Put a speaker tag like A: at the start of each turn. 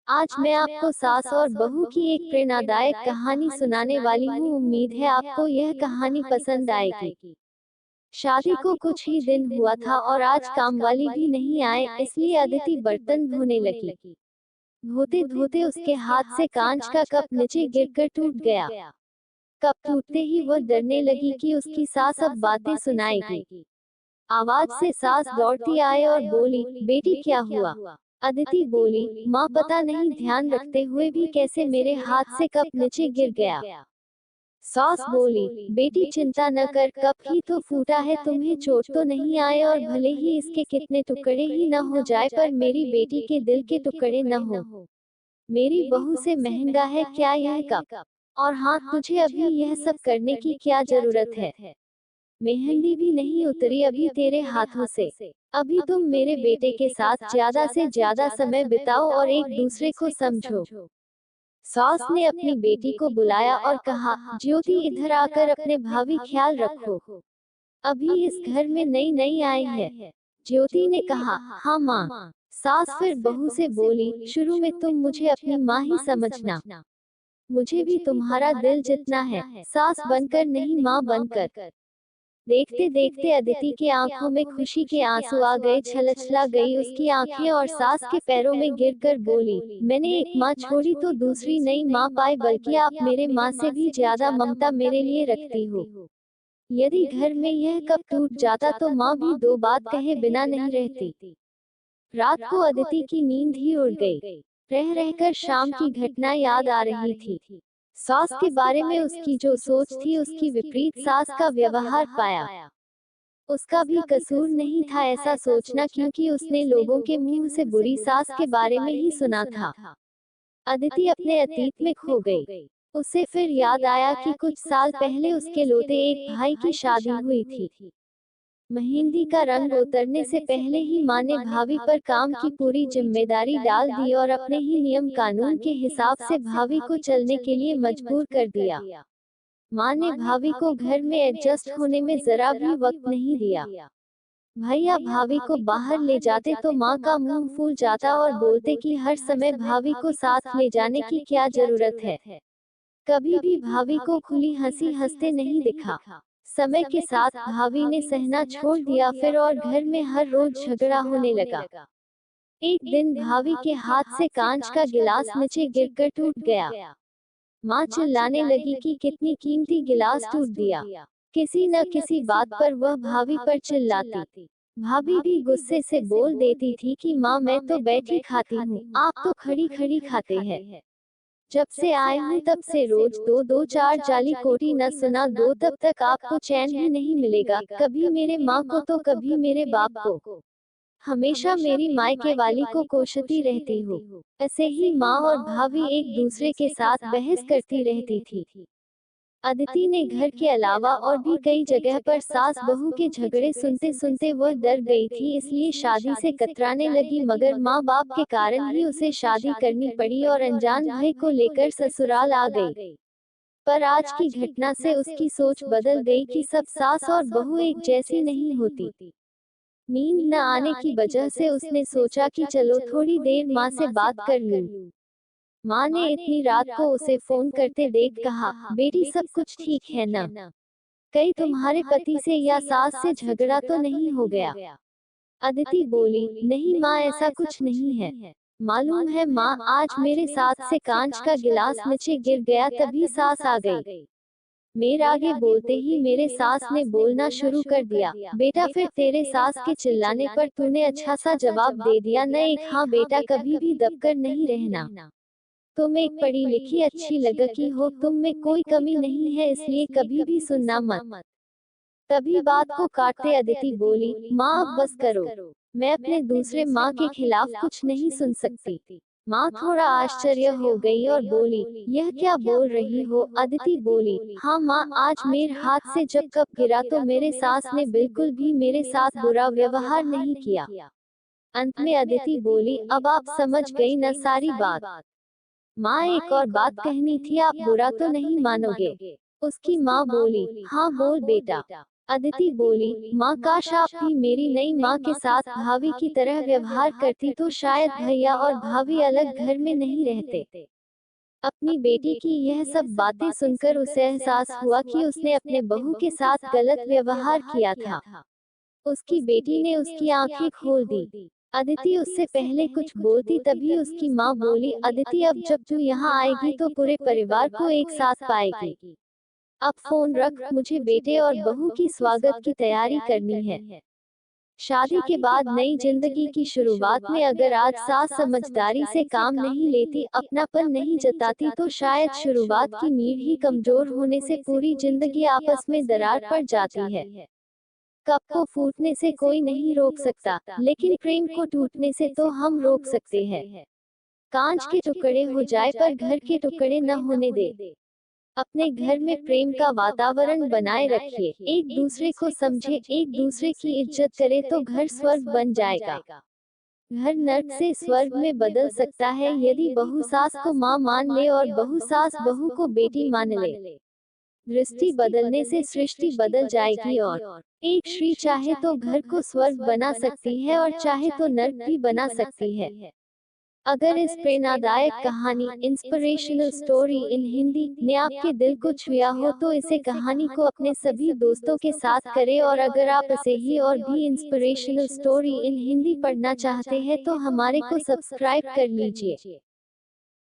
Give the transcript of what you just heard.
A: आज मैं आपको सास और बहू की एक प्रेरणादायक कहानी सुनाने वाली हूँ। उम्मीद है आपको यह कहानी पसंद आएगी। शादी को कुछ ही दिन हुआ था और आज काम वाली भी नहीं आए, इसलिए अदिति बर्तन धोने लगी। धोते धोते उसके हाथ से कांच का कप नीचे गिरकर टूट गया। कप टूटते ही वह डरने लगी कि उसकी सास अब बातें सुनाएगी। आवाज से सास दौड़ती आई और बोली, बेटी क्या हुआ? अदिति बोली, माँ पता नहीं ध्यान रखते हुए भी कैसे मेरे हाथ से कप नीचे गिर गया। सास बोली, बेटी चिंता न कर, कप ही तो फूटा है, तुम्हें चोट तो नहीं आए और भले ही इसके कितने टुकड़े ही न हो जाए पर मेरी बेटी के दिल के टुकड़े न हो। मेरी बहू से महंगा है क्या यह कप? और हाँ, तुझे अभी यह सब करने की क्या जरूरत है? मेहंदी भी नहीं उतरी अभी तेरे हाथों से। अभी तुम मेरे बेटे के साथ ज्यादा से ज्यादा समय बिताओ और एक दूसरे को समझो। सास ने अपनी बेटी को बुलाया और कहा, ज्योति इधर आकर अपने भावी ख्याल रखो। अभी इस घर में नई नई आई है। ज्योति ने कहा, हाँ माँ। सास फिर बहू से बोली, शुरू में तुम मुझे अपनी माँ ही समझना। मुझे भी तुम्हारा दिल जितना है, सास बनकर नहीं माँ बनकर। देखते देखते अदिति की आंखों में खुशी के आंसू आ गए, छलछला गई उसकी आंखें और सास के पैरों में गिरकर बोली, मैंने एक माँ छोड़ी तो दूसरी नई माँ पाई, बल्कि आप मेरे माँ से भी ज्यादा ममता मेरे लिए रखती हो। यदि घर में यह कप टूट जाता तो माँ भी दो बात कहे बिना नहीं रहती। रात को अदिति की नींद ही उड़ गई। रह रहकर शाम की घटना याद आ रही थी। सास के बारे में उसकी जो सोच थी उसकी विपरीत सास का व्यवहार पाया। उसका भी कसूर नहीं था ऐसा सोचना, क्योंकि उसने लोगों के मुंह से बुरी सास के बारे में ही सुना था। अदिति अपने अतीत में खो गई। उसे फिर याद आया कि कुछ साल पहले उसके लौते एक भाई की शादी हुई थी। मेहंदी का रंग उतरने से पहले ही माँ ने भाभी पर काम की पूरी जिम्मेदारी डाल दी और अपने ही नियम कानून के हिसाब से भाभी को चलने के लिए मजबूर कर दिया। माँ ने भाभी को घर में एडजस्ट होने में जरा भी वक्त नहीं दिया। भैया भाभी को बाहर ले जाते तो माँ का मुंह फूल जाता और बोलते कि हर समय भाभी को साथ ले जाने की क्या जरूरत है। कभी भी भाभी को खुली हंसी हंसते नहीं दिखा। समय के साथ भाभी ने सहना छोड़ दिया फिर और घर में हर रोज झगड़ा होने लगा। एक दिन भाभी के हाथ से कांच का गिलास नीचे गिरकर टूट गया। माँ चिल्लाने लगी कि कितनी कीमती गिलास टूट दिया। किसी न किसी बात पर वह भाभी पर चिल्लाती। भाभी भी गुस्से से बोल देती थी कि माँ मैं तो बैठी खाती हूँ, आप तो खड़ी खड़ी खाते हैं। जब से आए हूँ तब से रोज दो दो चार जाली कोटी न सुना दो, तब तक आपको चैन ही नहीं मिलेगा। कभी मेरे माँ को तो कभी मेरे बाप को। हमेशा मेरी मायके वाली को कोसती रहती हो। ऐसे ही माँ और भाभी एक दूसरे के साथ बहस करती रहती थी। अदिति ने घर के अलावा और भी कई जगह पर सास बहू के झगड़े सुनते सुनते वह डर गई थी, इसलिए शादी से कतराने लगी। मगर माँ बाप के कारण ही उसे शादी करनी पड़ी और अनजान भाई को लेकर ससुराल आ गई। पर आज की घटना से उसकी सोच बदल गई कि सब सास और बहू एक जैसी नहीं होती। नींद न आने की वजह से उसने सोचा कि चलो थोड़ी देर माँ से बात कर लूं। माँ ने इतनी रात को उसे फोन करते देख कहा, बेटी सब कुछ ठीक है ना? कहीं तुम्हारे पति से या सास से झगड़ा तो नहीं हो गया? अदिति बोली, नहीं माँ ऐसा कुछ नहीं है। मालूम है माँ, आज मेरे साथ से कांच का गिलास नीचे गिर गया तभी सास आ गई। मेरे आगे बोलते ही मेरे सास ने बोलना शुरू कर दिया, बेटा फिर तेरे सास के चिल्लाने पर तूने अच्छा सा जवाब दे दिया न? एक हाँ बेटा, कभी भी दबकर नहीं रहना। तुम एक पढ़ी लिखी अच्छी लड़की हो, तुम में कोई कमी नहीं है, इसलिए कभी भी सुनना मत। तभी बात को काटते अदिति बोली, माँ अब बस करो। मैं अपने दूसरे माँ के खिलाफ कुछ नहीं सुन सकती। माँ थोड़ा आश्चर्य हो गई और बोली, यह क्या बोल रही हो? अदिति बोली, हाँ माँ, आज मेरे हाथ से जब कप गिरा तो मेरे सास ने बिल्कुल भी मेरे साथ बुरा व्यवहार नहीं किया। अंत में अदिति बोली, अब आप समझ गई न सारी बात? माँ एक और बात कहनी थी, आप बुरा तो नहीं मानोगे? उसकी माँ बोली, हाँ बोल बेटा। अदिति बोली, माँ काश आप भी मेरी नई माँ के साथ भाभी की तरह व्यवहार करती तो शायद भैया और भाभी अलग घर में नहीं रहते। अपनी बेटी की यह सब बातें सुनकर उसे एहसास हुआ कि उसने अपने बहू के साथ गलत व्यवहार किया था। उसकी बेटी ने उसकी आंखें खोल दी। अदिति उससे पहले कुछ बोलती तभी उसकी माँ बोली, अदिति अब जब तू यहाँ आएगी तो पूरे परिवार को एक साथ पाएगी। अब फोन रख, मुझे बेटे और बहू की स्वागत की तैयारी करनी है। शादी के बाद नई जिंदगी की शुरुआत में अगर आज सास समझदारी से काम नहीं लेती, अपनापन नहीं जताती तो शायद शुरुआत की नींव ही कमजोर होने से पूरी जिंदगी आपस में दरार पड़ जाती है। कप को फूटने से कोई नहीं रोक सकता, लेकिन प्रेम को टूटने से तो हम रोक सकते हैं। कांच के टुकड़े हो जाए पर घर के टुकड़े न होने दे। अपने घर में प्रेम का वातावरण बनाए रखिए, एक दूसरे को समझे, एक दूसरे की इज्जत करे तो घर स्वर्ग बन जाएगा। घर नर्क से स्वर्ग में बदल सकता है यदि बहू सास को माँ मान ले और बहू सास बहू को बेटी मान ले। दृष्टि बदलने से सृष्टि बदल जाएगी और एक स्त्री चाहे तो घर को स्वर्ग बना सकती है और चाहे तो नर्क भी बना सकती है। अगर इस प्रेरणादायक कहानी, इंस्पिरेशनल स्टोरी इन हिंदी, ने आपके दिल को छुआ हो तो इसे कहानी को अपने सभी दोस्तों के साथ करें, और अगर आप इसे ही और भी इंस्पिरेशनल स्टोरी इन हिंदी पढ़ना चाहते हैं तो हमारे को सब्सक्राइब कर लीजिए।